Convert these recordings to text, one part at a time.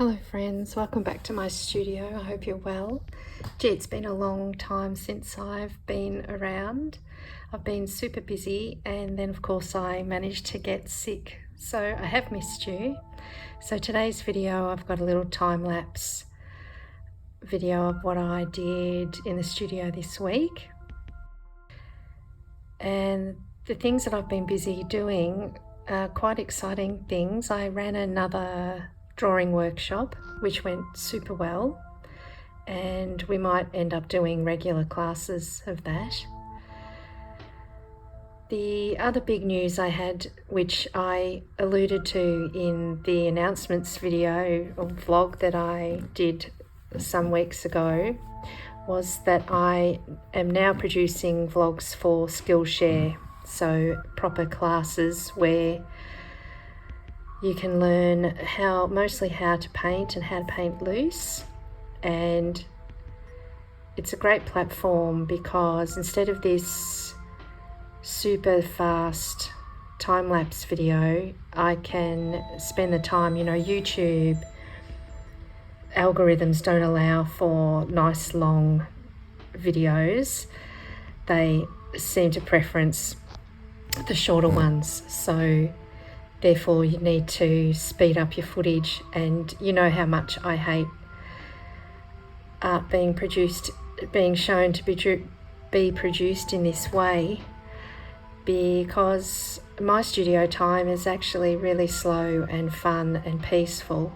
Hello friends, welcome back to my studio. I hope you're well. Gee, it's been a long time since I've been around. I've been super busy and then of course I managed to get sick. So I have missed you. So today's video, I've got a little time-lapse video of what I did in the studio this week. And the things that I've been busy doing are quite exciting things. I ran another drawing workshop which went super well, and we might end up doing regular classes of that. The other big news I had, which I alluded to in the announcements video or vlog that I did some weeks ago, was that I am now producing vlogs for Skillshare, so proper classes where you can learn mostly how to paint and how to paint loose. And it's a great platform because instead of this super fast time-lapse video, I can spend the time, YouTube algorithms don't allow for nice long videos. They seem to preference the shorter ones. So therefore you need to speed up your footage, and you know how much I hate art being shown to be produced in this way, because my studio time is actually really slow and fun and peaceful.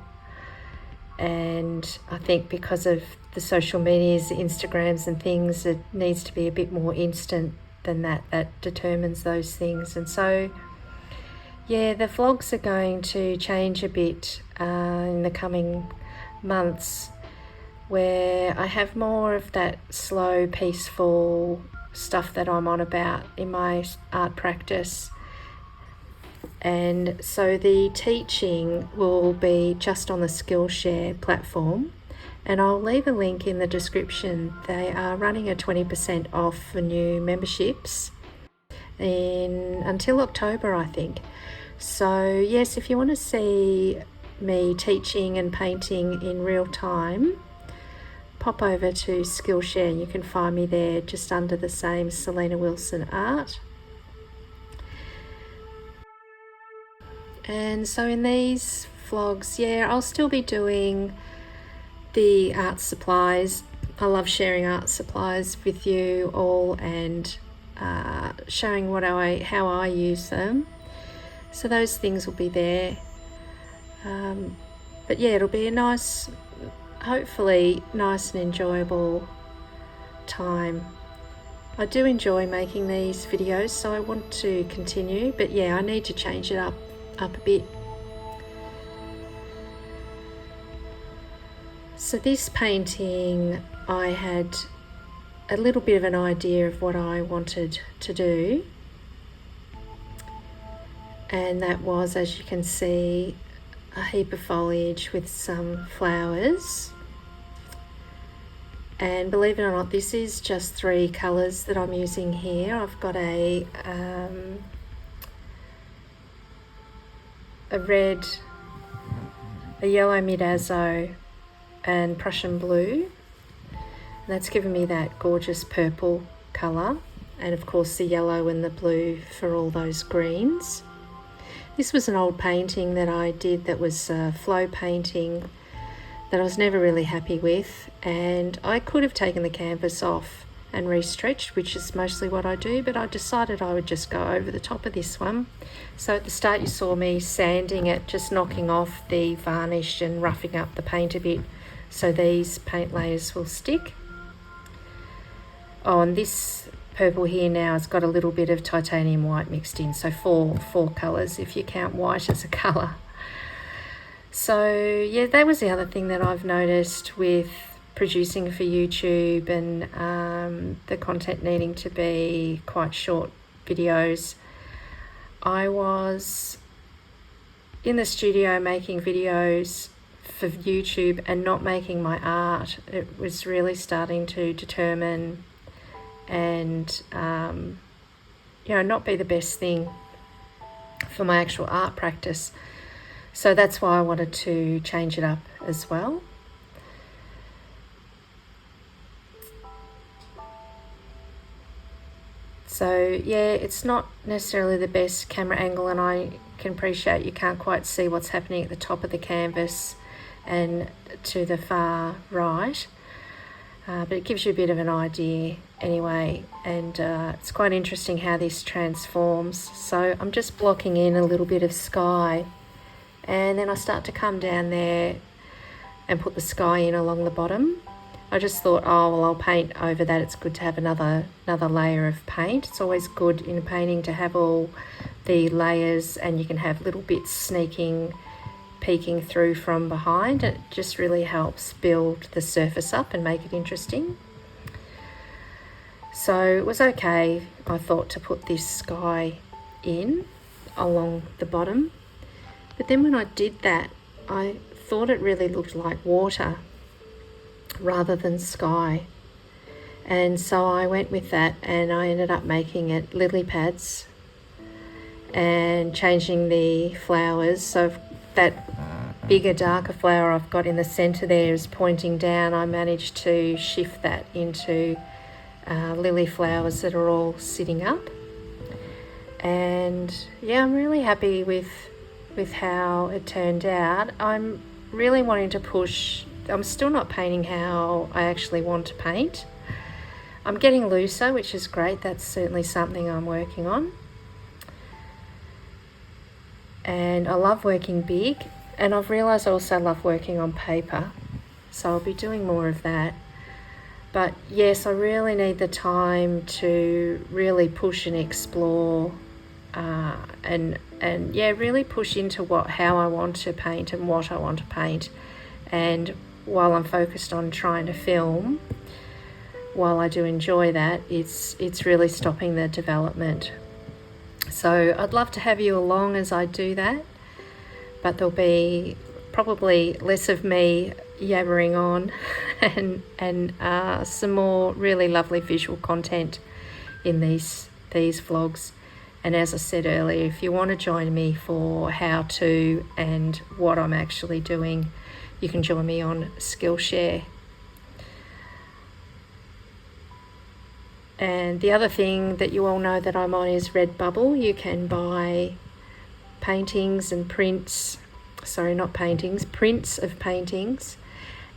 And I think because of the social medias, the Instagrams and things, it needs to be a bit more instant than that determines those things. And so yeah, the vlogs are going to change a bit in the coming months, where I have more of that slow, peaceful stuff that I'm on about in my art practice. And so the teaching will be just on the Skillshare platform, and I'll leave a link in the description. They are running a 20% off for new memberships until October, I think. So yes, if you want to see me teaching and painting in real time, pop over to Skillshare. You can find me there just under the same Selina Wilson Art. And so in these vlogs, I'll still be doing the art supplies. I love sharing art supplies with you all and showing how I use them. So those things will be there. But yeah, it'll be a hopefully nice and enjoyable time. I do enjoy making these videos, so I want to continue, but yeah, I need to change it up a bit. So this painting, I had a little bit of an idea of what I wanted to do, and that was, as you can see, a heap of foliage with some flowers. And believe it or not, this is just 3 colours that I'm using here. I've got a red, a yellow midazo and Prussian blue, and that's given me that gorgeous purple colour, and of course the yellow and the blue for all those greens. This was an old painting that I did that was a flow painting that I was never really happy with, and I could have taken the canvas off and restretched, which is mostly what I do, but I decided I would just go over the top of this one. So at the start you saw me sanding it, just knocking off the varnish and roughing up the paint a bit so these paint layers will stick. Oh, and this purple here now has got a little bit of titanium white mixed in, so four colours if you count white as a colour. So yeah, that was the other thing that I've noticed with producing for YouTube and the content needing to be quite short videos. I was in the studio making videos for YouTube and not making my art. It was really starting to determine and not be the best thing for my actual art practice. So that's why I wanted to change it up as well. So yeah, it's not necessarily the best camera angle, and I can appreciate you can't quite see what's happening at the top of the canvas and to the far right, but it gives you a bit of an idea anyway, and it's quite interesting how this transforms. So I'm just blocking in a little bit of sky, and then I start to come down there and put the sky in along the bottom. I just thought, oh well, I'll paint over that. It's good to have another layer of paint. It's always good in painting to have all the layers, and you can have little bits peeking through from behind. It just really helps build the surface up and make it interesting. So it was okay, I thought, to put this sky in along the bottom. But then when I did that, I thought it really looked like water rather than sky. And so I went with that, and I ended up making it lily pads and changing the flowers. So that bigger, darker flower I've got in the center there is pointing down. I managed to shift that into lily flowers that are all sitting up. And yeah, I'm really happy with how it turned out. I'm really wanting to push. I'm still not painting how I actually want to paint. I'm getting looser, which is great. That's certainly something I'm working on. And I love working big, and I've realised I also love working on paper, so I'll be doing more of that. But yes, I really need the time to really push and explore, and yeah, really push into how I want to paint and what I want to paint. And while I'm focused on trying to film, while I do enjoy that, it's really stopping the development. So I'd love to have you along as I do that, but there'll be probably less of me yabbering on and some more really lovely visual content in these vlogs. And as I said earlier, if you want to join me for how to and what I'm actually doing, you can join me on Skillshare. And the other thing that you all know that I'm on is Redbubble. You can buy paintings and prints, prints of paintings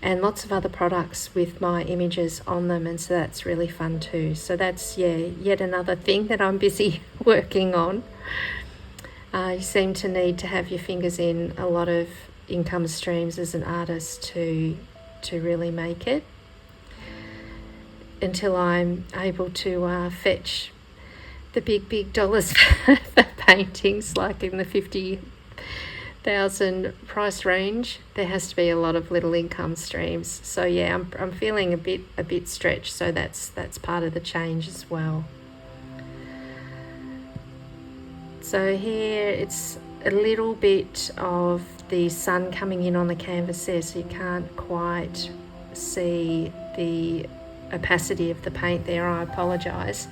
and lots of other products with my images on them, and so that's really fun too. So that's yet another thing that I'm busy working on. You seem to need to have your fingers in a lot of income streams as an artist to really make it, until I'm able to fetch the big dollars for paintings, like in the 50,000 price range. There has to be a lot of little income streams. So yeah, I'm feeling a bit stretched, so that's part of the change as well. So here it's a little bit of the sun coming in on the canvas there, so you can't quite see the opacity of the paint there. I apologise,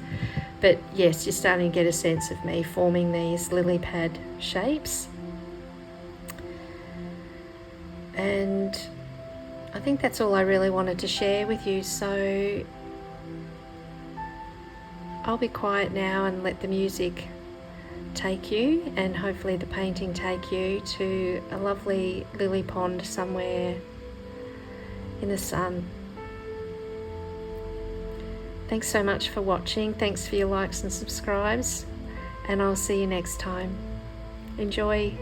but yes, you're starting to get a sense of me forming these lily pad shapes. And I think that's all I really wanted to share with you, so I'll be quiet now and let the music take you, and hopefully the painting take you to a lovely lily pond somewhere in the sun. Thanks so much for watching. Thanks for your likes and subscribes, and I'll see you next time. Enjoy.